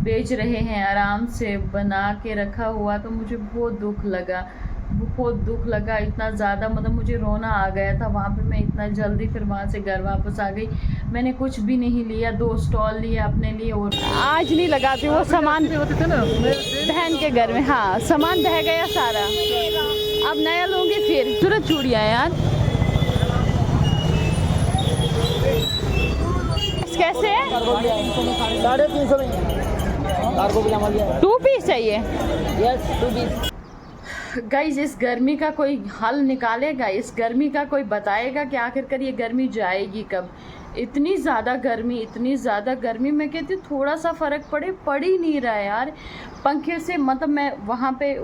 बेच रहे हैं आराम से बना के रखा हुआ, तो मुझे बहुत दुख लगा, बहुत दुख लगा, इतना ज़्यादा मतलब मुझे रोना आ गया था वहाँ पे। मैं इतना जल्दी फिर वहाँ से घर वापस आ गई, मैंने कुछ भी नहीं लिया, 2 स्टॉल लिए अपने लिए और आज नहीं लगाती वो सामान होते थे ना बहन के घर में। हाँ सामान बह गया सारा, अब नया लूँगी फिर। सूरत चूड़ियाँ यार कैसे है? 350 में 2 पीस चाहिए। Yes 2 piece. गाइस इस गर्मी का कोई हल निकालेगा, इस गर्मी का कोई बताएगा कि आखिरकार ये गर्मी जाएगी कब? इतनी ज़्यादा गर्मी, इतनी ज़्यादा गर्मी, मैं कहती हूँ थोड़ा सा फ़र्क पड़ ही नहीं रहा है यार पंखे से। मतलब मैं वहाँ पे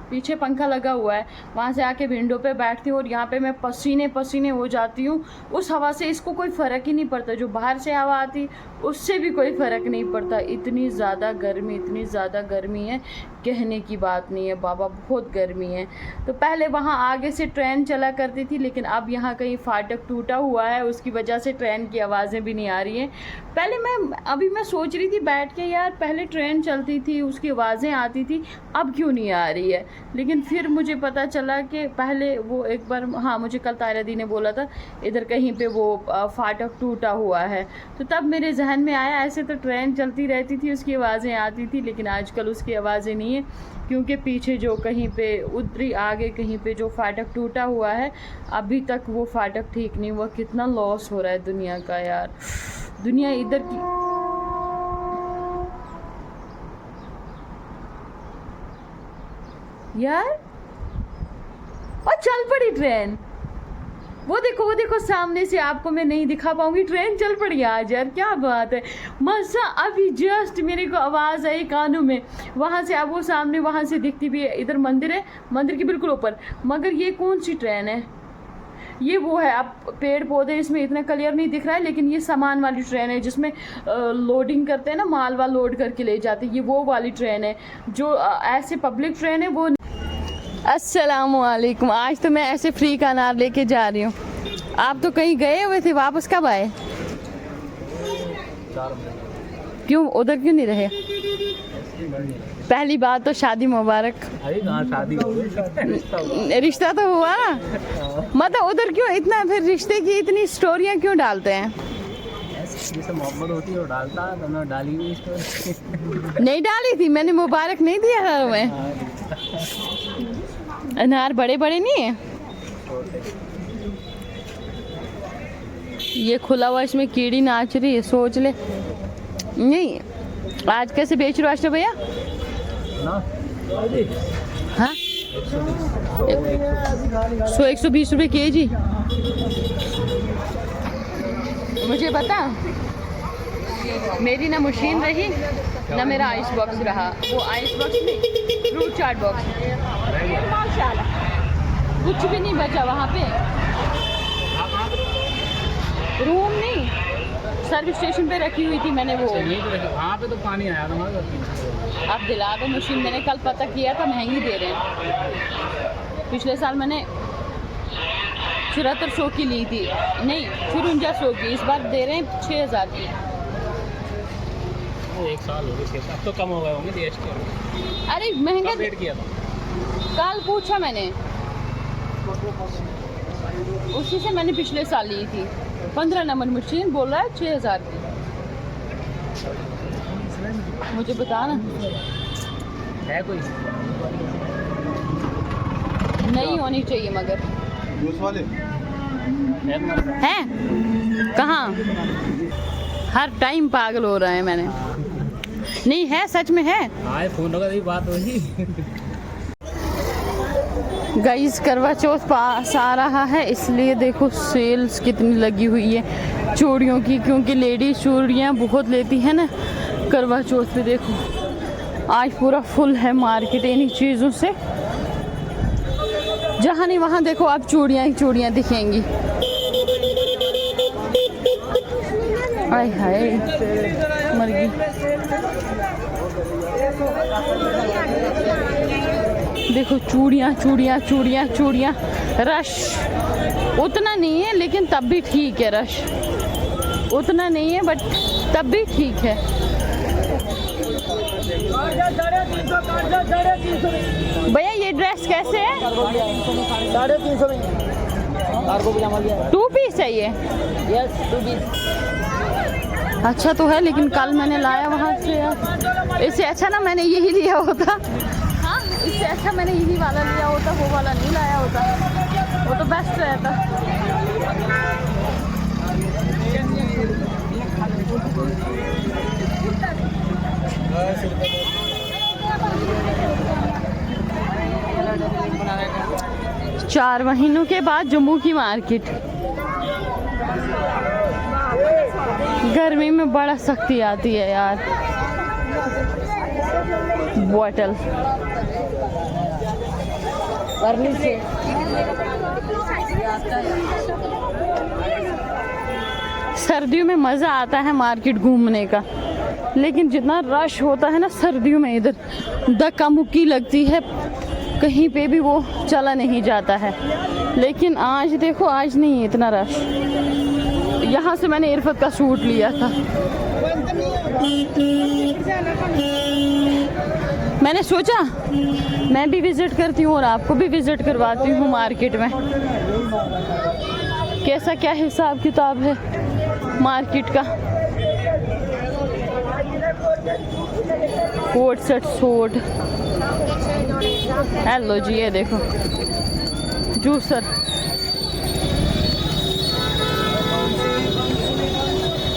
पीछे पंखा लगा हुआ है, वहाँ से आके विंडो पे बैठती हूँ और यहाँ पे मैं पसीने पसीने हो जाती हूँ उस हवा से। इसको कोई फ़र्क ही नहीं पड़ता, जो बाहर से हवा आती उससे भी कोई फ़र्क नहीं पड़ता। इतनी ज़्यादा गर्मी, इतनी ज़्यादा गर्मी है, कहने की बात नहीं है बाबा, बहुत गर्मी है। तो पहले वहाँ आगे से ट्रेन चला करती थी, लेकिन अब यहाँ कहीं फाटक टूटा हुआ है, उसकी वजह से ट्रेन की आवाज़ें भी नहीं आ रही हैं। पहले मैं सोच रही थी बैठ के यार, पहले ट्रेन चलती थी उसकी आवाज़ें आती थी, अब क्यों नहीं आ रही है? लेकिन फिर मुझे पता चला कि पहले वो एक बार, हाँ मुझे कल तायरा दी ने बोला था इधर कहीं पे वो फाटक टूटा हुआ है, तो तब मेरे जहन में आया ऐसे तो ट्रेन चलती रहती थी उसकी आवाज़ें आती थी, लेकिन आजकल उसकी आवाज़ें नहीं है, क्योंकि पीछे जो कहीं पे उधरी आगे कहीं पे जो फाटक टूटा हुआ है अभी तक वो फाटक ठीक नहीं हुआ। कितना लॉस हो रहा है दुनिया का यार, दुनिया इधर की। यार और चल पड़ी ट्रेन, वो देखो सामने से, आपको मैं नहीं दिखा पाऊंगी, ट्रेन चल पड़ी आज यार, क्या बात है। मज़ा अभी जस्ट मेरे को आवाज़ आई कानों में, वहाँ से अब वो सामने वहाँ से दिखती भी है, इधर मंदिर है, मंदिर के बिल्कुल ऊपर। मगर ये कौन सी ट्रेन है? ये वो है, अब पेड़ पौधे इसमें इतना क्लियर नहीं दिख रहा है, लेकिन ये सामान वाली ट्रेन है जिसमें लोडिंग करते हैं ना, मालवा लोड करके ले जाते हैं, ये वो वाली ट्रेन है। जो ऐसे पब्लिक ट्रेन है वो। अस्सलामुअलैकुम, आज तो मैं ऐसे फ्री का अनार लेके जा रही हूँ। आप तो कहीं गए हुए थे, वापस कब आए? क्यों उधर क्यों नहीं रहे? पहली बात तो शादी मुबारक। शादी रिश्ता तो हुआ, मतलब उधर क्यों इतना, फिर रिश्ते की इतनी स्टोरियाँ क्यों डालते हैं? जैसे मोहब्बत होती है वो डालता है, तो डाली हुई स्टोरी नहीं डाली थी मैंने, मुबारक नहीं दिया था मैं। अनार बड़े बड़े नहीं है, ये खुला हुआ, इसमें कीड़ी नाच रही है, सोच ले। नहीं आज कैसे बेच रहे हो आशा भैया? हाँ 100-120 रुपये केजी। मुझे बता, मेरी ना मशीन रही ना मेरा आइस बॉक्स रहा, वो आइस बॉक्स में फ्रूट चाट बॉक्स कुछ भी नहीं बचा वहाँ पे। रूम नहीं, सर्विस स्टेशन पे रखी हुई थी मैंने वो। वहाँ पे तो पानी आया था। अब दिला दो मशीन, मैंने कल पता किया था, महंगी दे रहे हैं। पिछले साल मैंने 7400 की ली थी, नहीं 5400 की, इस बार दे रहे हैं 6000 की। 1 साल हो गए, अब तो कम हो गए होंगे जीएसटी। अरे महंगा वेट किया था, कल पूछा मैंने, उसी से मैंने पिछले साल ली थी। 15 नंबर मशीन बोल रहा है 6000 की। मुझे बता ना, है कोई? नहीं होनी चाहिए मगर वाले है कहाँ? हर टाइम पागल हो रहा है मैंने, नहीं है सच में है। हाँ फोन लगा दी बात होगी। गाइस करवा चौथ पास आ रहा है, इसलिए देखो सेल्स कितनी लगी हुई है चूड़ियों की, क्योंकि लेडीज चूड़ियाँ बहुत लेती है ना करवा चौथ पे। देखो आज पूरा फुल है मार्केट इन्हीं चीज़ों से, जहाँ नहीं वहाँ देखो आप चूड़ियाँ ही चूड़ियाँ दिखेंगी। आय हाय मर गई। देखो चूड़ियाँ चूड़ियाँ चूड़ियाँ चूड़ियाँ, रश उतना नहीं है लेकिन तब भी ठीक है, रश उतना नहीं है बट तब भी ठीक है। भैया ये ड्रेस कैसे है? 350 में कार्गो पजामा भी है। 2 पीस है ये? Yes 2 piece. अच्छा तो है, लेकिन कल मैंने लाया वहाँ से यार, इससे अच्छा ना मैंने यही लिया होता। हाँ, इससे अच्छा मैंने यही वाला लिया होता, वो वाला नहीं लाया होता, वो तो बेस्ट रहता। चार महीनों के बाद जम्मू की मार्केट। गर्मी में बड़ा सख्ती आती है यार। बॉटल से सर्दियों में मज़ा आता है मार्केट घूमने का, लेकिन जितना रश होता है ना सर्दियों में, इधर धक्का मुक्की लगती है, कहीं पे भी वो चला नहीं जाता है। लेकिन आज देखो, आज नहीं है इतना रश। यहाँ से मैंने इरफत का सूट लिया था, मैंने सोचा मैं भी विज़िट करती हूँ और आपको भी विज़िट करवाती हूँ मार्केट में, कैसा क्या हिसाब किताब है मार्केट का। कोट सेट सूट, हेलो जी, ये देखो जूसर।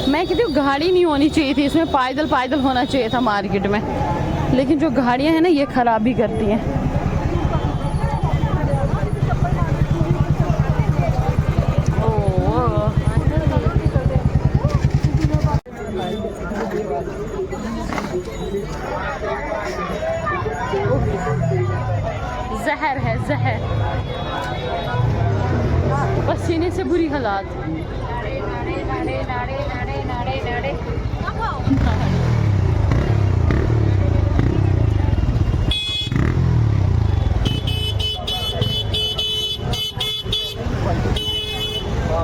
मैं कहती हूँ गाड़ी नहीं होनी चाहिए थी इसमें, पैदल पैदल होना चाहिए था मार्केट में, लेकिन जो गाड़ियाँ हैं ना ये खराबी करती हैं। जहर है जहर, पसीने से बुरी हालात।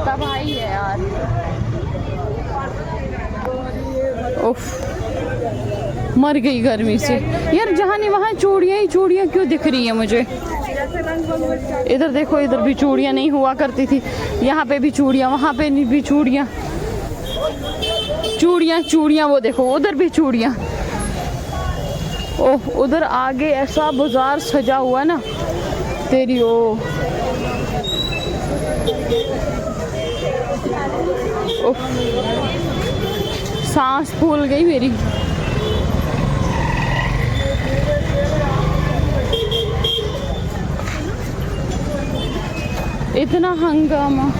तबाही है यार। उफ, मर गई गर्मी से यार। जहाँ नहीं वहाँ चूड़ियाँ ही चूड़ियाँ क्यों दिख रही है मुझे? इधर देखो, इधर भी चूड़ियाँ नहीं हुआ करती थी, यहाँ पे भी चूड़ियाँ, वहाँ पे भी चूड़ियाँ, चूड़ियाँ चूड़ियाँ, वो देखो उधर भी चूड़ियाँ। ओह, उधर आगे ऐसा बाजार सजा हुआ ना तेरी। ओ सांस फूल गई मेरी। इतना हंगामा।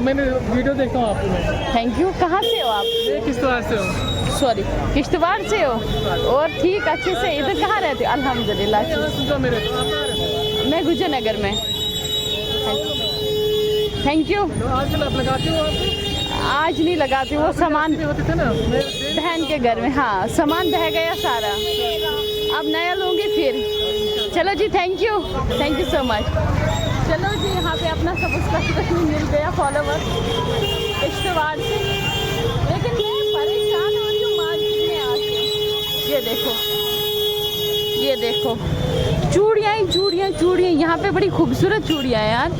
मैंने वीडियो देखता हूँ आपकी। Thank you. कहाँ से हो आप? किश्तवाड़ से हो। सॉरी, किश्तवाड़ से हो? और ठीक, अच्छे से। इधर कहाँ रहते हो? अल्हम्दुलिल्लाह। मैं गुजर नगर में। Thank you. आजकल आप लगाती हो? आज नहीं लगाती, वो सामान होते थे ना बहन के घर में। हाँ, सामान बह गया सारा, अब नया लूँगी फिर। चलो जी, थैंक यू सो मच। चलो जी, यहाँ पे अपना सब्सक्राइबर मिल गया, फॉलोवर किश्तवाड़ से। लेकिन मैं परेशान हो रही हूँ मार्केट में आके। ये देखो चूड़ियाँ ही चूड़ियाँ चूड़ियाँ। यहाँ पे बड़ी खूबसूरत चूड़ियाँ हैं यार।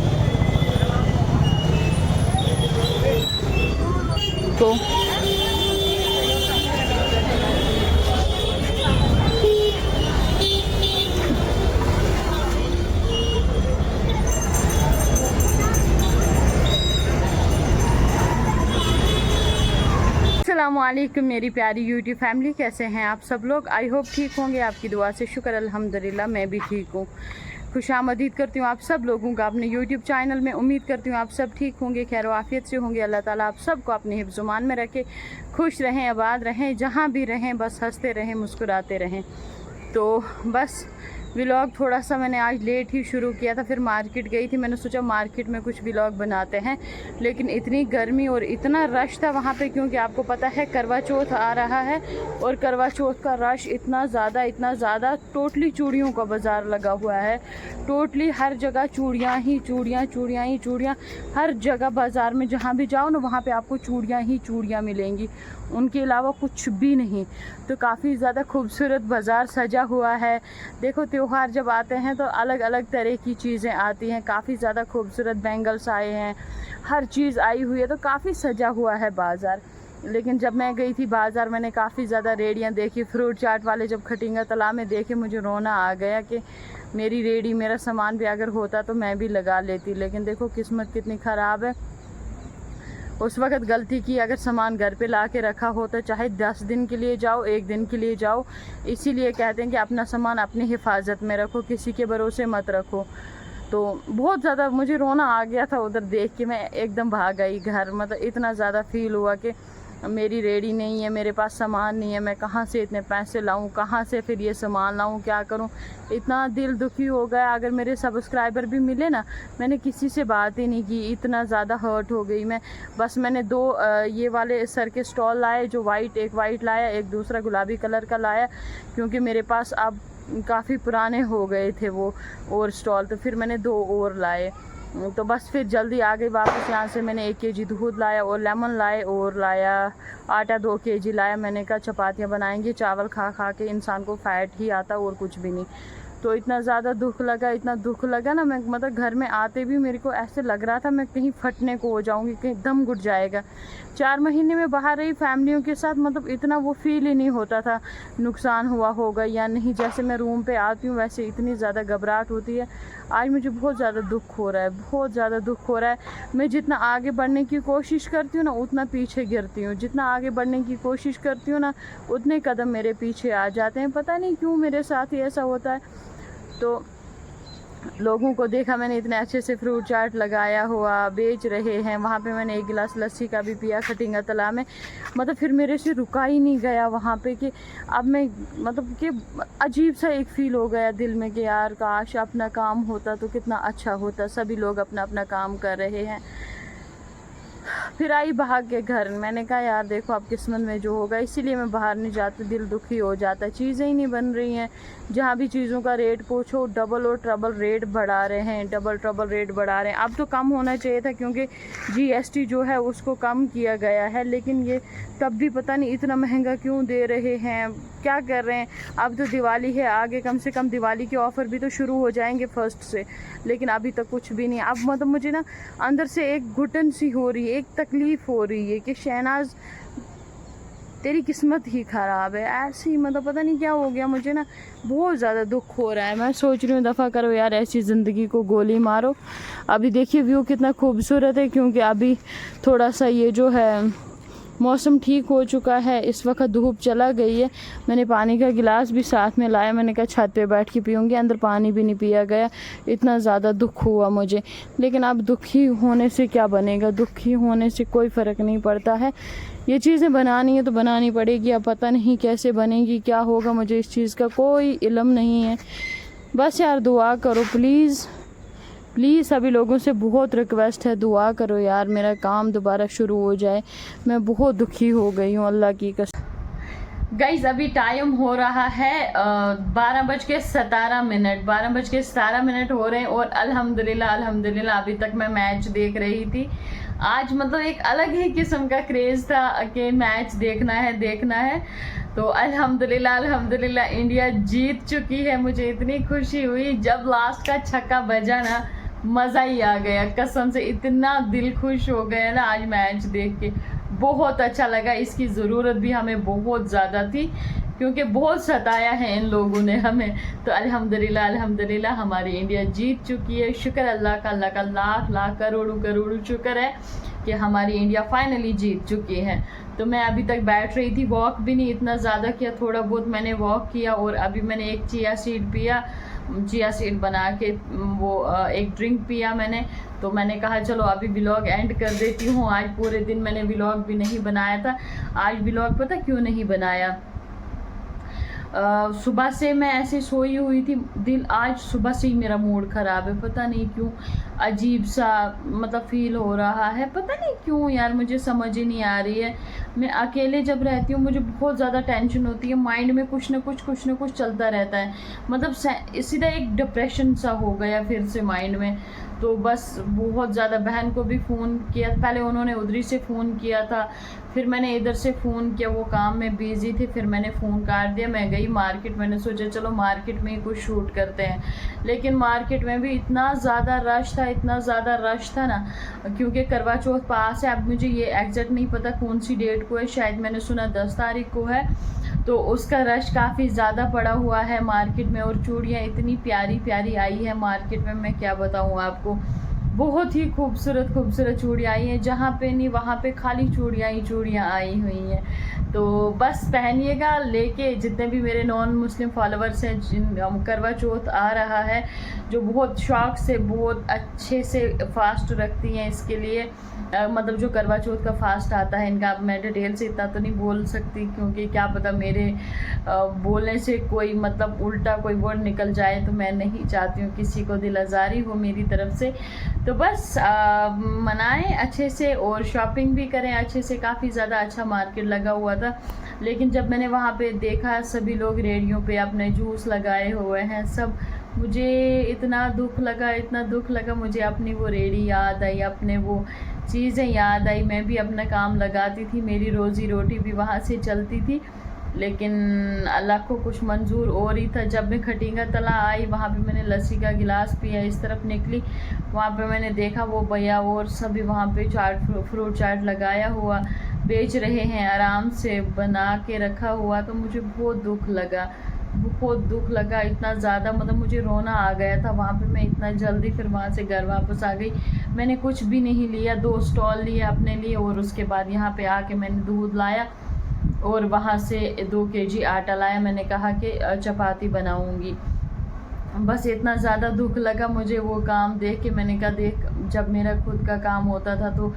तो अस्सलामुअलैकुम मेरी प्यारी यूट्यूब फैमिली, कैसे हैं आप सब लोग? आई होप ठीक होंगे, आपकी दुआ से शुक्र अल्हम्दुलिल्लाह मैं भी ठीक हूँ। खुशामदीद करती हूँ आप सब लोगों का अपने यूट्यूब चैनल में। उम्मीद करती हूँ आप सब ठीक होंगे, खैर आफियत से होंगे। अल्लाह ताला आप सबको अपने हिफ्ज़-ओ-मान में रखे, खुश रहें, आबाद रहें, जहाँ भी रहें बस हंसते रहें, मुस्कुराते रहें। तो बस व्लॉग थोड़ा सा मैंने आज लेट ही शुरू किया था, फिर मार्केट गई थी, मैंने सोचा मार्केट में कुछ व्लॉग बनाते हैं, लेकिन इतनी गर्मी और इतना रश था वहाँ पे, क्योंकि आपको पता है करवा चौथ आ रहा है और करवा चौथ का रश इतना ज़्यादा टोटली चूड़ियों का बाज़ार लगा हुआ है, टोटली हर जगह चूड़ियाँ ही चूड़ियाँ, हर जगह बाज़ार में जहाँ भी जाओ ना वहाँ पे आपको चूड़ियाँ ही चूड़ियाँ मिलेंगी, उनके अलावा कुछ भी नहीं। तो काफ़ी ज़्यादा खूबसूरत बाज़ार सजा हुआ है। देखो त्योहार जब आते हैं तो अलग अलग तरह की चीज़ें आती हैं, काफ़ी ज़्यादा खूबसूरत बैंगल्स आए हैं, हर चीज़ आई हुई है, तो काफ़ी सजा हुआ है बाज़ार। लेकिन जब मैं गई थी बाज़ार मैंने काफ़ी ज़्यादा रेडियाँ देखी, फ्रूट चाट वाले जब खटिंगा तालाब में देखे मुझे रोना आ गया कि मेरी रेडी, मेरा सामान भी अगर होता तो मैं भी लगा लेती। लेकिन देखो किस्मत कितनी ख़राब है, उस वक़्त गलती की, अगर सामान घर पे ला के रखा हो तो चाहे 10 दिन के लिए जाओ, 1 दिन के लिए जाओ, इसीलिए कहते हैं कि अपना सामान अपनी हिफाजत में रखो, किसी के भरोसे मत रखो। तो बहुत ज़्यादा मुझे रोना आ गया था उधर देख के, मैं एकदम भाग आई घर। मतलब इतना ज़्यादा फील हुआ कि मेरी रेडी नहीं है, मेरे पास सामान नहीं है, मैं कहाँ से इतने पैसे लाऊं, कहाँ से फिर ये सामान लाऊं, क्या करूं। इतना दिल दुखी हो गया। अगर मेरे सब्सक्राइबर भी मिले ना, मैंने किसी से बात ही नहीं की, इतना ज़्यादा हर्ट हो गई मैं। बस मैंने 2 ये वाले सर के स्टॉल लाए, जो एक वाइट लाया, एक दूसरा गुलाबी कलर का लाया, क्योंकि मेरे पास अब काफ़ी पुराने हो गए थे वो और स्टॉल, तो फिर मैंने 2 और लाए। तो बस फिर जल्दी आ गई वापस यहाँ से। मैंने 1 केजी दूध लाया और लेमन लाए और लाया आटा 2 केजी लाया। मैंने कहा चपातियाँ बनाएंगे, चावल खा खा के इंसान को फैट ही आता और कुछ भी नहीं। तो इतना ज़्यादा इतना दुख लगा ना, मैं मतलब घर में आते भी मेरे को ऐसे लग रहा था मैं कहीं फटने को हो जाऊंगी, कहीं दम घुट जाएगा। 4 महीने में बाहर रही फैमिलियों के साथ, मतलब इतना वो फील ही नहीं होता था नुकसान हुआ होगा या नहीं। जैसे मैं रूम पे आती हूँ वैसे इतनी ज़्यादा घबराहट होती है। आज मुझे बहुत ज़्यादा दुख हो रहा है, बहुत ज़्यादा दुख हो रहा है। मैं जितना आगे बढ़ने की कोशिश करती हूँ ना उतना पीछे गिरती हूँ, जितना आगे बढ़ने की कोशिश करती हूँ ना उतने कदम मेरे पीछे आ जाते हैं। पता नहीं क्यों मेरे साथ ही ऐसा होता है। तो लोगों को देखा मैंने, इतने अच्छे से फ्रूट चाट लगाया हुआ बेच रहे हैं, वहाँ पे मैंने 1 गिलास लस्सी का भी पिया खटिंगा तालाब में। मतलब फिर मेरे से रुका ही नहीं गया वहाँ पे कि अब मैं, मतलब कि अजीब सा एक फ़ील हो गया दिल में कि यार काश अपना काम होता तो कितना अच्छा होता। सभी लोग अपना अपना काम कर रहे हैं। फिर आई भाग के घर। मैंने कहा यार देखो अब किस्मत में जो होगा, इसीलिए मैं बाहर नहीं जाती, दिल दुखी हो जाता है। चीज़ें ही नहीं बन रही हैं, जहाँ भी चीज़ों का रेट पूछो डबल और ट्रबल रेट बढ़ा रहे हैं, डबल ट्रबल रेट बढ़ा रहे हैं। अब तो कम होना चाहिए था क्योंकि GST जो है उसको कम किया गया है, लेकिन ये तब भी पता नहीं इतना महंगा क्यों दे रहे हैं, क्या कर रहे हैं। अब तो दिवाली है, आगे कम से कम दिवाली के ऑफ़र भी तो शुरू हो जाएंगे 1 से, लेकिन अभी तक कुछ भी नहीं। अब मतलब मुझे ना अंदर से एक घुटन सी हो रही है, एक तकलीफ़ हो रही है कि शहनाज तेरी किस्मत ही ख़राब है। ऐसी मतलब पता नहीं क्या हो गया, मुझे ना बहुत ज़्यादा दुख हो रहा है। मैं सोच रही हूँ दफ़ा करो यार, ऐसी ज़िंदगी को गोली मारो। अभी देखिए व्यू कितना खूबसूरत है, क्योंकि अभी थोड़ा सा ये जो है मौसम ठीक हो चुका है। इस वक्त धूप चला गई है। मैंने पानी का गिलास भी साथ में लाया, मैंने कहा छत पे बैठ के पीऊँगी, अंदर पानी भी नहीं पिया गया। इतना ज़्यादा दुख हुआ मुझे, लेकिन अब दुखी होने से क्या बनेगा, दुखी होने से कोई फ़र्क नहीं पड़ता है। ये चीज़ें बनानी है तो बनानी पड़ेगी। अब पता नहीं कैसे बनेगी, क्या होगा, मुझे इस चीज़ का कोई इल्म नहीं है। बस यार दुआ करो प्लीज़, सभी लोगों से बहुत रिक्वेस्ट है, दुआ करो यार मेरा काम दोबारा शुरू हो जाए। मैं बहुत दुखी हो गई हूँ अल्लाह की कसम। गाइज अभी टाइम हो रहा है 12:17, 12:17 हो रहे हैं और अल्हम्दुलिल्लाह अभी तक मैं मैच देख रही थी। आज मतलब एक अलग ही किस्म का क्रेज़ था कि मैच देखना है। तो अल्हम्दुलिल्लाह इंडिया जीत चुकी है। मुझे इतनी खुशी हुई जब लास्ट का छक्का बजा ना, मज़ा ही आ गया कसम से। इतना दिल खुश हो गया ना आज मैच देख के, बहुत अच्छा लगा। इसकी ज़रूरत भी हमें बहुत ज़्यादा थी, क्योंकि बहुत सताया है इन लोगों ने हमें। तो अल्हम्दुलिल्लाह हमारी इंडिया जीत चुकी है। शुक्र अल्लाह का लाख लाख करोड़ों शुक्र है कि हमारी इंडिया फाइनली जीत चुकी है। तो मैं अभी तक बैठ रही थी, वॉक भी नहीं इतना ज़्यादा किया, थोड़ा बहुत मैंने वॉक किया और अभी मैंने एक चिया सीड बना के वो एक ड्रिंक पिया मैंने। तो मैंने कहा चलो अभी व्लॉग एंड कर देती हूँ। आज पूरे दिन मैंने व्लॉग भी नहीं बनाया था। आज व्लॉग पता क्यों नहीं बनाया, सुबह से मैं ऐसे सोई हुई थी, दिल आज सुबह से ही मेरा मूड ख़राब है, पता नहीं क्यों, अजीब सा मतलब फ़ील हो रहा है, पता नहीं क्यों यार, मुझे समझ ही नहीं आ रही है। मैं अकेले जब रहती हूँ मुझे बहुत ज़्यादा टेंशन होती है, माइंड में कुछ ना कुछ चलता रहता है, मतलब सीधा एक डिप्रेशन सा हो गया फिर से माइंड में। तो बस बहुत ज़्यादा, बहन को भी फ़ोन किया, पहले उन्होंने उधरी से फ़ोन किया था, फिर मैंने इधर से फ़ोन किया, वो काम में बिज़ी थी, फिर मैंने फ़ोन काट दिया। मैं गई मार्केट, मैंने सोचा चलो मार्केट में ही कुछ शूट करते हैं, लेकिन मार्केट में भी इतना ज़्यादा रश था, इतना ज़्यादा रश था ना, क्योंकि करवा चौथ पास है। अब मुझे ये एग्जैक्ट नहीं पता कौन सी डेट को है, शायद मैंने सुना 10 तारीख को है, तो उसका रश काफ़ी ज़्यादा पड़ा हुआ है मार्केट में। और चूड़ियाँ इतनी प्यारी प्यारी आई है मार्केट में, मैं क्या बताऊँ आपको, बहुत ही खूबसूरत खूबसूरत चूड़ियाँ आई हैं, जहाँ पे नहीं वहाँ पे खाली चूड़ियाँ ही चूड़ियाँ आई हुई हैं। तो बस पहनिएगा, लेके जितने भी मेरे नॉन मुस्लिम फॉलोअर्स हैं, जिन करवा चौथ आ रहा है, जो बहुत शौक से बहुत अच्छे से फास्ट रखती हैं इसके लिए, मतलब जो करवा चौथ का फास्ट आता है इनका, अब मैं डिटेल से इतना तो नहीं बोल सकती, क्योंकि क्या पता मेरे बोलने से कोई मतलब उल्टा कोई वर्ड निकल जाए, तो मैं नहीं चाहती हूँ किसी को दिल आज़ारी हो मेरी तरफ से। तो बस मनाएं अच्छे से और शॉपिंग भी करें अच्छे से। काफ़ी ज़्यादा अच्छा मार्केट लगा हुआ था, लेकिन जब मैंने वहाँ पे देखा सभी लोग रेडियो पे अपने जूस लगाए हुए हैं सब, मुझे इतना दुख लगा, इतना दुख लगा, मुझे अपनी वो रेडी याद आई, अपने वो चीज़ें याद आई। मैं भी अपना काम लगाती थी, मेरी रोज़ी रोटी भी वहाँ से चलती थी, लेकिन अल्लाह को कुछ मंजूर और ही था। जब मैं खटींगा तला आई, वहाँ पे मैंने लस्सी का गिलास पिया, इस तरफ निकली, वहाँ पे मैंने देखा वो भैया और सभी वहाँ पे फ्रूट चाट लगाया हुआ बेच रहे हैं, आराम से बना के रखा हुआ। तो मुझे बहुत दुख लगा, बहुत दुख लगा, इतना ज़्यादा, मतलब मुझे रोना आ गया था वहाँ पे। मैं इतना जल्दी फिर वहाँ से घर वापस आ गई, मैंने कुछ भी नहीं लिया, 2 स्टॉल लिए अपने लिए, और उसके बाद यहाँ पे आके मैंने दूध लाया और वहाँ से 2 केजी आटा लाया। मैंने कहा कि चपाती बनाऊँगी। बस इतना ज़्यादा दुख लगा मुझे वो काम देख के। मैंने कहा देख, जब मेरा खुद का काम होता था तो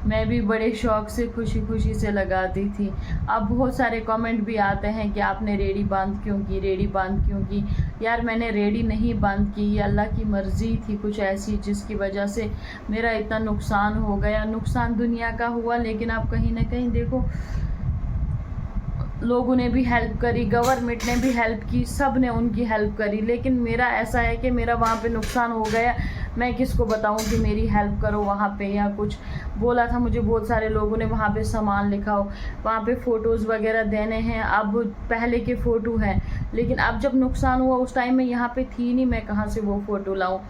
मैं भी बड़े शौक़ से खुशी खुशी से लगाती थी। अब बहुत सारे कमेंट भी आते हैं कि आपने रेडी बंद क्यों की, रेडी बंद क्यों की। यार मैंने रेडी नहीं बंद की, ये अल्लाह की मर्ज़ी थी कुछ ऐसी, जिसकी वजह से मेरा इतना नुकसान हो गया। नुकसान दुनिया का हुआ, लेकिन आप कहीं ना कहीं देखो, लोगों ने भी हेल्प करी, गवर्नमेंट ने भी हेल्प की, सब ने उनकी हेल्प करी, लेकिन मेरा ऐसा है कि मेरा वहाँ पे नुकसान हो गया। मैं किसको बताऊँ कि मेरी हेल्प करो वहाँ पे, या कुछ बोला था मुझे बहुत सारे लोगों ने वहाँ पे सामान लिखाओ, वहाँ पे फ़ोटोज़ वगैरह देने हैं। अब पहले के फ़ोटो हैं, लेकिन अब जब नुकसान हुआ उस टाइम में यहाँ पे थी नहीं, मैं कहाँ से वो फ़ोटो लाऊँ।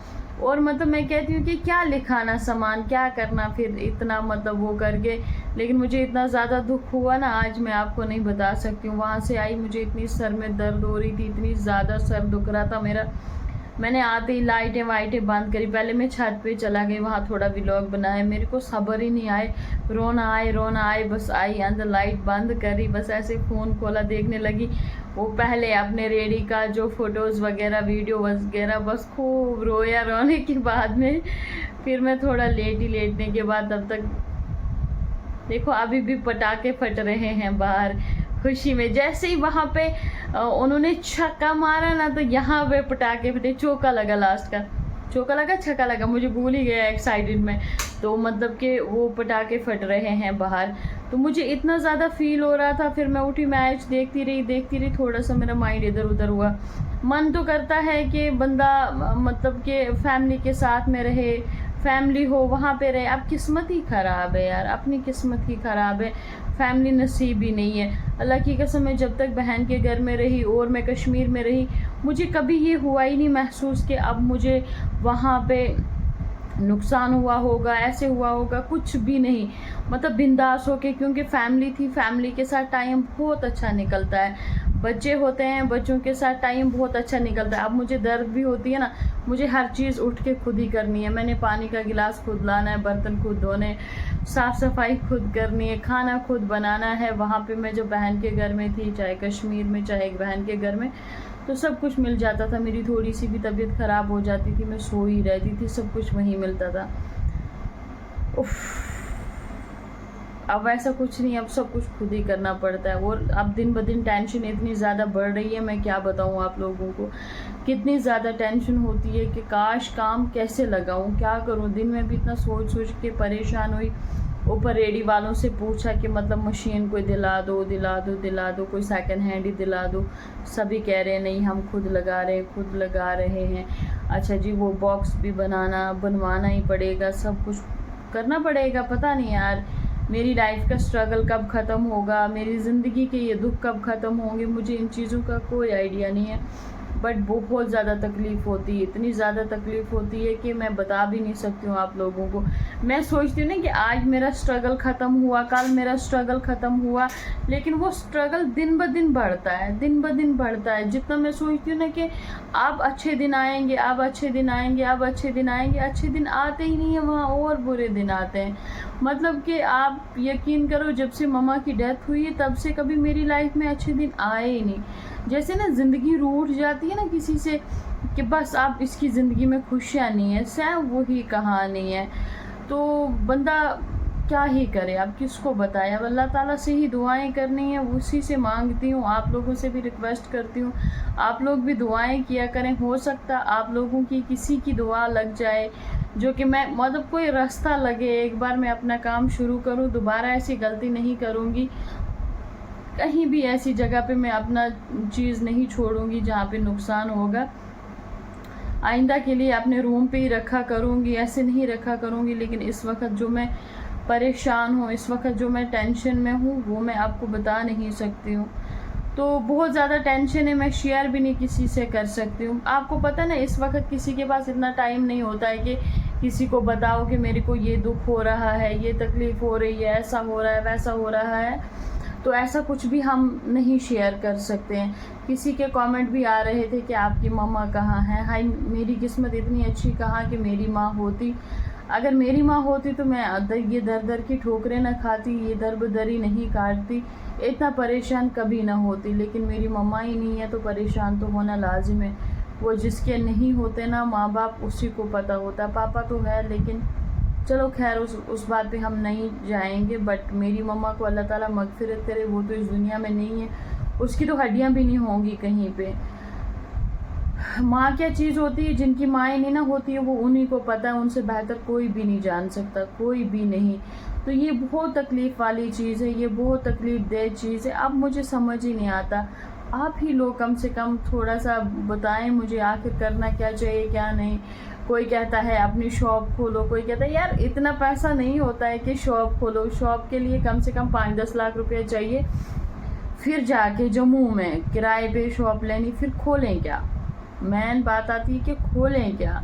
और मतलब मैं कहती हूँ कि क्या लिखाना सामान, क्या करना फिर इतना मतलब वो करके। लेकिन मुझे इतना ज़्यादा दुख हुआ ना, आज मैं आपको नहीं बता सकती हूँ। वहाँ से आई, मुझे इतनी सर में दर्द हो रही थी, इतनी ज़्यादा सर दुख रहा था मेरा। मैंने आते ही लाइटें वाइटें बंद करी, पहले मैं छत पे चला गई, वहाँ थोड़ा व्लॉग बनाया। मेरे को सब्र ही नहीं आए, रोना आए, बस आई अंदर, लाइट बंद करी, बस ऐसे फ़ोन खोला, देखने लगी वो पहले अपने रेडी का जो फ़ोटोज़ वगैरह वीडियो वगैरह, बस खूब रोया। रोने के बाद में फिर मैं थोड़ा लेटने के बाद, तब तक देखो अभी भी पटाखे फट रहे हैं बाहर खुशी में। जैसे ही वहाँ पे उन्होंने छक्का मारा ना, तो यहाँ पे पटाखे फटे, चौका लगा, लास्ट का चौका लगा, छक्का लगा, मुझे भूल ही गया एक्साइटेड में। तो मतलब कि वो पटाखे फट रहे हैं बाहर, तो मुझे इतना ज़्यादा फील हो रहा था। फिर मैं उठी, मैच देखती रही, थोड़ा सा मेरा माइंड इधर उधर हुआ। मन तो करता है कि बंदा मतलब कि फैमिली के साथ में रहे, फैमिली हो वहाँ पे रहे। अब किस्मत ही ख़राब है यार, अपनी किस्मत ही ख़राब है, फैमिली नसीब ही नहीं है। अल्लाह की कसम है, जब तक बहन के घर में रही और मैं कश्मीर में रही, मुझे कभी ये हुआ ही नहीं महसूस कि अब मुझे वहाँ पे नुकसान हुआ होगा, ऐसे हुआ होगा, कुछ भी नहीं। मतलब बिंदास होके, क्योंकि फैमिली थी, फैमिली के साथ टाइम बहुत अच्छा निकलता है। बच्चे होते हैं, बच्चों के साथ टाइम बहुत अच्छा निकलता है। अब मुझे दर्द भी होती है ना, मुझे हर चीज़ उठ के खुद ही करनी है। मैंने पानी का गिलास खुद लाना है, बर्तन खुद धोने, साफ़ सफाई खुद करनी है, खाना खुद बनाना है। वहाँ पे मैं जो बहन के घर में थी, चाहे कश्मीर में चाहे एक बहन के घर में, तो सब कुछ मिल जाता था। मेरी थोड़ी सी भी तबीयत ख़राब हो जाती थी, मैं सो ही रहती थी, सब कुछ वहीं मिलता था। उफ़, अब ऐसा कुछ नहीं, अब सब कुछ खुद ही करना पड़ता है। और अब दिन ब दिन टेंशन इतनी ज़्यादा बढ़ रही है, मैं क्या बताऊँ आप लोगों को, कितनी ज़्यादा टेंशन होती है कि काश काम कैसे लगाऊँ, क्या करूँ। दिन में भी इतना सोच सोच के परेशान हुई। ऊपर रेडी वालों से पूछा कि मतलब मशीन कोई दिला दो दिला दो दिला दो, कोई सेकंड हैंड ही दिला दो। सभी कह रहे हैं नहीं हम खुद लगा रहे हैं, खुद लगा रहे हैं। अच्छा जी, वो बॉक्स भी बनवाना ही पड़ेगा, सब कुछ करना पड़ेगा। पता नहीं यार मेरी लाइफ का स्ट्रगल कब ख़त्म होगा, मेरी ज़िंदगी के ये दुख कब ख़त्म होंगे, मुझे इन चीज़ों का कोई आइडिया नहीं है। बट बहुत ज़्यादा तकलीफ़ होती है, इतनी ज़्यादा तकलीफ़ होती है कि मैं बता भी नहीं सकती हूँ आप लोगों को। मैं सोचती हूँ ना कि आज मेरा स्ट्रगल ख़त्म हुआ, कल मेरा स्ट्रगल ख़त्म हुआ, लेकिन वो स्ट्रगल दिन ब दिन बढ़ता है, दिन ब दिन बढ़ता है। जितना मैं सोचती हूँ ना कि अब अच्छे दिन आएंगे, अब अच्छे दिन आएंगे, अब अच्छे दिन आएंगे, अच्छे दिन आते ही नहीं है, वहाँ और बुरे दिन आते हैं। मतलब कि आप यकीन करो, जब से मम्मा की डेथ हुई है तब से कभी मेरी लाइफ में अच्छे दिन आए ही नहीं। जैसे ना ज़िंदगी रूठ जाती है ना किसी से कि बस आप इसकी ज़िंदगी में खुशियाँ नहीं है, सेम वही कहानी है। तो बंदा क्या ही करे, अब किसको बताए। अब अल्लाह ताला से ही दुआएं करनी है, उसी से मांगती हूँ। आप लोगों से भी रिक्वेस्ट करती हूँ, आप लोग भी दुआएं किया करें। हो सकता आप लोगों की किसी की दुआ लग जाए, जो कि मैं मतलब कोई रास्ता लगे, एक बार मैं अपना काम शुरू करूँ, दोबारा ऐसी गलती नहीं करूँगी। कहीं भी ऐसी जगह पे मैं अपना चीज़ नहीं छोड़ूंगी जहाँ पे नुकसान होगा। आइंदा के लिए अपने रूम पे ही रखा करूँगी, ऐसे नहीं रखा करूँगी। लेकिन इस वक्त जो मैं परेशान हूँ, इस वक्त जो मैं टेंशन में हूँ, वो मैं आपको बता नहीं सकती हूँ। तो बहुत ज़्यादा टेंशन है, मैं शेयर भी नहीं किसी से कर सकती हूँ। आपको पता है ना, इस वक्त किसी के पास इतना टाइम नहीं होता है कि किसी को बताओ कि मेरे को ये दुख हो रहा है, ये तकलीफ़ हो रही है, ऐसा हो रहा है, वैसा हो रहा है। तो ऐसा कुछ भी हम नहीं शेयर कर सकते हैं। किसी के कमेंट भी आ रहे थे कि आपकी मम्मा कहाँ है। हाय, मेरी किस्मत इतनी अच्छी कहाँ कि मेरी माँ होती। अगर मेरी माँ होती तो मैं ये दर दर की ठोकरें ना खाती, ये दर बदरी नहीं काटती, इतना परेशान कभी ना होती। लेकिन मेरी मम्मा ही नहीं है तो परेशान तो होना लाजिम है। वो जिसके नहीं होते ना माँ बाप, उसी को पता होता। पापा तो है, लेकिन चलो खैर उस बात पे हम नहीं जाएंगे। बट मेरी मम्मा को अल्लाह ताला मगफिरत करे, वो तो इस दुनिया में नहीं है, उसकी तो हड्डियां भी नहीं होंगी कहीं पे। माँ क्या चीज़ होती है, जिनकी माँ नहीं ना होती है वो उन्हीं को पता है, उनसे बेहतर कोई भी नहीं जान सकता, कोई भी नहीं। तो ये बहुत तकलीफ़ वाली चीज़ है, ये बहुत तकलीफ़ दे चीज़ है। अब मुझे समझ ही नहीं आता, आप ही लोग कम से कम थोड़ा सा बताएं मुझे, आखिर करना क्या चाहिए क्या नहीं। कोई कहता है अपनी शॉप खोलो, कोई कहता है यार इतना पैसा नहीं होता है कि शॉप खोलो। शॉप के लिए कम से कम 5-10 लाख रुपए चाहिए, फिर जाके जम्मू में किराए पे शॉप लेनी, फिर खोलें क्या। मेन बात आती है कि खोलें क्या।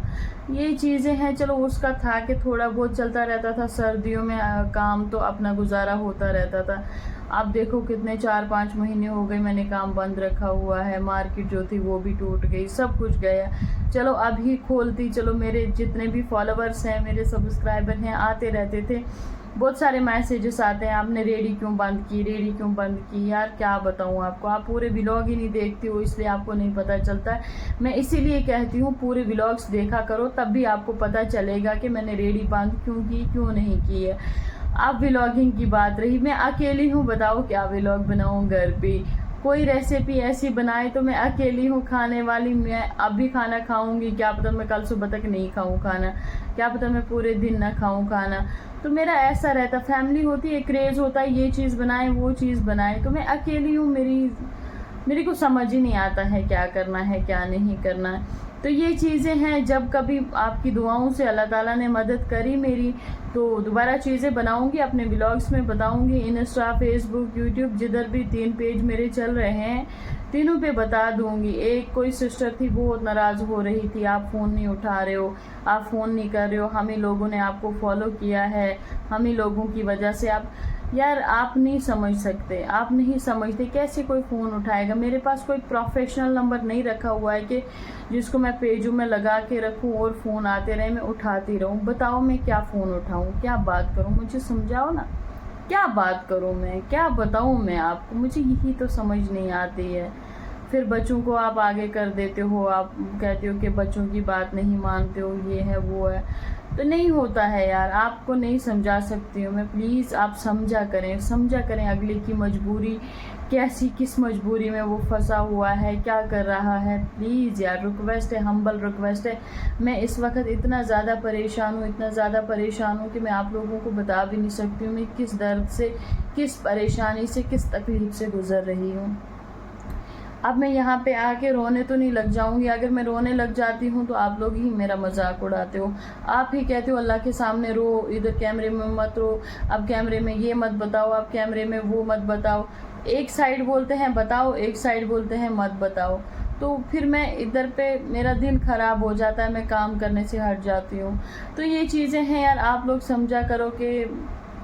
ये चीज़ें हैं। चलो उसका था कि थोड़ा बहुत चलता रहता था, सर्दियों में काम तो अपना गुजारा होता रहता था। अब देखो कितने 4-5 महीने हो गए मैंने काम बंद रखा हुआ है, मार्केट जो थी वो भी टूट गई, सब कुछ गया। चलो अभी खोलती, चलो मेरे जितने भी फॉलोअर्स हैं, मेरे सब्सक्राइबर हैं, आते रहते थे, बहुत सारे मैसेजेस आते हैं आपने रेडी क्यों बंद की, रेडी क्यों बंद की। यार क्या बताऊँ आपको, आप पूरे व्लॉग ही नहीं देखती हो, इसलिए आपको नहीं पता चलता है। मैं इसीलिए कहती हूँ पूरे व्लॉग्स देखा करो, तब भी आपको पता चलेगा कि मैंने रेडी बंद क्यों की, क्यों नहीं की है। अब व्लॉगिंग की बात रही, मैं अकेली हूँ, बताओ क्या व्लॉग बनाऊँ घर पे। कोई रेसिपी ऐसी बनाए तो मैं अकेली हूँ खाने वाली, मैं अभी खाना खाऊंगी, क्या पता मैं कल सुबह तक नहीं खाऊं खाना, क्या पता मैं पूरे दिन ना खाऊं खाना। तो मेरा ऐसा रहता, फैमिली होती है, क्रेज़ होता है ये चीज़ बनाए वो चीज़ बनाए। तो मैं अकेली हूँ, मेरी को समझ ही नहीं आता है क्या करना है क्या नहीं करना है। तो ये चीज़ें हैं, जब कभी आपकी दुआओं से अल्लाह ताला ने मदद करी मेरी, तो दोबारा चीज़ें बनाऊंगी, अपने व्लॉग्स में बताऊंगी। इंस्टा, फेसबुक, यूट्यूब, जिधर भी 3 पेज मेरे चल रहे हैं, तीनों पे बता दूंगी। एक कोई सिस्टर थी बहुत नाराज़ हो रही थी, आप फ़ोन नहीं उठा रहे हो, आप फ़ोन नहीं कर रहे हो, हम ही लोगों ने आपको फॉलो किया है, हम ही लोगों की वजह से आप। यार आप नहीं समझ सकते, आप नहीं समझते कैसे कोई फ़ोन उठाएगा। मेरे पास कोई प्रोफेशनल नंबर नहीं रखा हुआ है कि जिसको मैं पेजों में लगा के रखूं और फ़ोन आते रहे मैं उठाती रहूं। बताओ मैं क्या फ़ोन उठाऊं, क्या बात करूं, मुझे समझाओ ना, क्या बात करूं मैं, क्या बताऊं मैं आपको, मुझे यही तो समझ नहीं आती है। फिर बच्चों को आप आगे कर देते हो, आप कहते हो कि बच्चों की बात नहीं मानते हो, ये है वो है। तो नहीं होता है यार, आपको नहीं समझा सकती हूँ मैं, प्लीज़ आप समझा करें अगले की मजबूरी, कैसी किस मजबूरी में वो फंसा हुआ है, क्या कर रहा है। प्लीज़ यार, रिक्वेस्ट है, हम्बल रिक्वेस्ट है। मैं इस वक्त इतना ज़्यादा परेशान हूँ कि मैं आप लोगों को बता भी नहीं सकती हूँ मैं किस दर्द से, किस परेशानी से, किस तकलीफ़ से गुज़र रही हूँ। अब मैं यहाँ पे आके रोने तो नहीं लग जाऊँगी, अगर मैं रोने लग जाती हूँ तो आप लोग ही मेरा मजाक उड़ाते हो, आप ही कहते हो अल्लाह के सामने रो, इधर कैमरे में मत रो, अब कैमरे में ये मत बताओ, अब कैमरे में वो मत बताओ। एक साइड बोलते हैं बताओ, एक साइड बोलते हैं मत बताओ। तो फिर मैं इधर पे मेरा दिल ख़राब हो जाता है, मैं काम करने से हट जाती हूँ। तो ये चीज़ें हैं यार, आप लोग समझा करो कि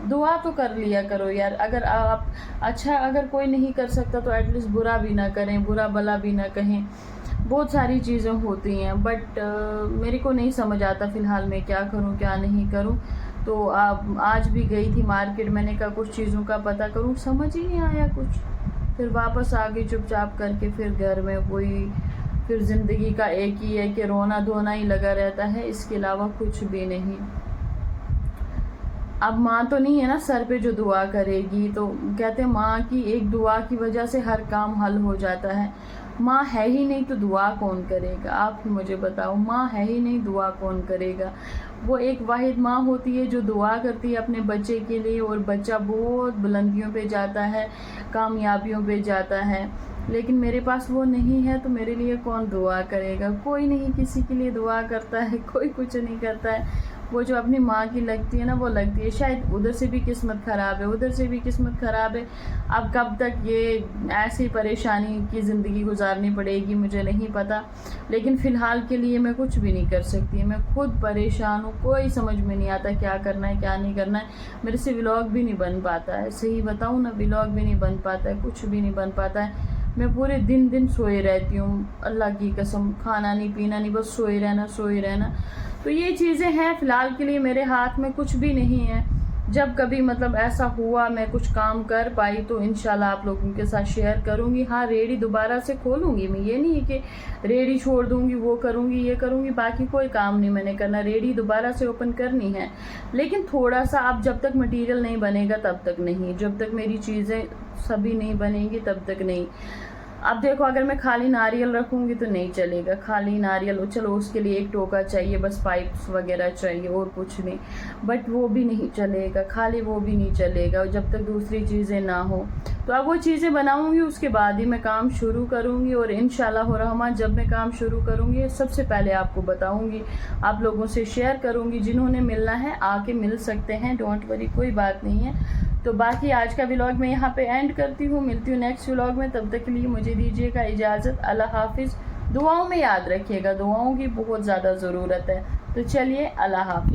दुआ तो कर लिया करो यार। अगर आप अच्छा, अगर कोई नहीं कर सकता तो एटलीस्ट बुरा भी ना करें, बुरा भला भी ना कहें। बहुत सारी चीज़ें होती हैं, बट मेरे को नहीं समझ आता फ़िलहाल मैं क्या करूं क्या नहीं करूं। तो आज भी गई थी मार्केट, मैंने कहा कुछ चीज़ों का पता करूं, समझ ही नहीं आया कुछ। फिर वापस आ गई चुपचाप करके, फिर घर में वही, फिर ज़िंदगी का एक ही है कि रोना धोना ही लगा रहता है, इसके अलावा कुछ भी नहीं। अब माँ तो नहीं है ना सर पे जो दुआ करेगी, तो कहते हैं माँ की एक दुआ की वजह से हर काम हल हो जाता है। माँ है ही नहीं तो दुआ कौन करेगा, आप ही मुझे बताओ। माँ है ही नहीं, दुआ कौन करेगा। वो एक वाहिद माँ होती है जो दुआ करती है अपने बच्चे के लिए, और बच्चा बहुत बुलंदियों पे जाता है, कामयाबियों पे जाता है। लेकिन मेरे पास वो नहीं है, तो मेरे लिए कौन दुआ करेगा। कोई नहीं किसी के लिए दुआ करता है, कोई कुछ नहीं करता है। वो जो अपनी माँ की लगती है ना, वो लगती है। शायद उधर से भी किस्मत ख़राब है, उधर से भी किस्मत ख़राब है। अब कब तक ये ऐसी परेशानी की ज़िंदगी गुजारनी पड़ेगी मुझे नहीं पता, लेकिन फ़िलहाल के लिए मैं कुछ भी नहीं कर सकती। मैं खुद परेशान हूँ, कोई समझ में नहीं आता क्या करना है क्या नहीं करना है। मेरे से व्लॉग भी नहीं बन पाता है, सही बताऊँ ना, व्लॉग भी नहीं बन पाता है, कुछ भी नहीं बन पाता है। मैं पूरे दिन सोए रहती हूँ, अल्लाह की कसम, खाना नहीं पीना नहीं, बस सोए रहना। तो ये चीज़ें हैं, फ़िलहाल के लिए मेरे हाथ में कुछ भी नहीं है। जब कभी मतलब ऐसा हुआ मैं कुछ काम कर पाई तो इंशाल्लाह आप लोगों के साथ शेयर करूँगी। हाँ, रेडी दोबारा से खोलूँगी मैं, ये नहीं है कि रेडी छोड़ दूँगी, वो करूँगी ये करूँगी, बाकी कोई काम नहीं मैंने करना। रेडी दोबारा से ओपन करनी है, लेकिन थोड़ा सा, अब जब तक मटेरियल नहीं बनेगा तब तक नहीं, जब तक मेरी चीज़ें सभी नहीं बनेंगी तब तक नहीं। अब देखो, अगर मैं खाली नारियल रखूँगी तो नहीं चलेगा। खाली नारियल, चलो उसके लिए एक टोका चाहिए, बस पाइप्स वगैरह चाहिए और कुछ नहीं, बट वो भी नहीं चलेगा, खाली वो भी नहीं चलेगा जब तक दूसरी चीज़ें ना हो। तो अब वो चीज़ें बनाऊँगी, उसके बाद ही मैं काम शुरू करूँगी, और इंशाल्लाह रहमान जब मैं काम शुरू करूँगी सबसे पहले आपको बताऊँगी, आप लोगों से शेयर करूँगी। जिन्होंने मिलना है आके मिल सकते हैं, डोंट वरी, कोई बात नहीं है। तो बाकी आज का व्लॉग मैं यहाँ पे एंड करती हूँ, मिलती हूँ नेक्स्ट व्लॉग में। तब तक के लिए मुझे दीजिएगा इजाज़त, अल्लाह हाफिज़। दुआओं में याद रखिएगा, दुआओं की बहुत ज़्यादा ज़रूरत है। तो चलिए, अल्लाह हाफिज़।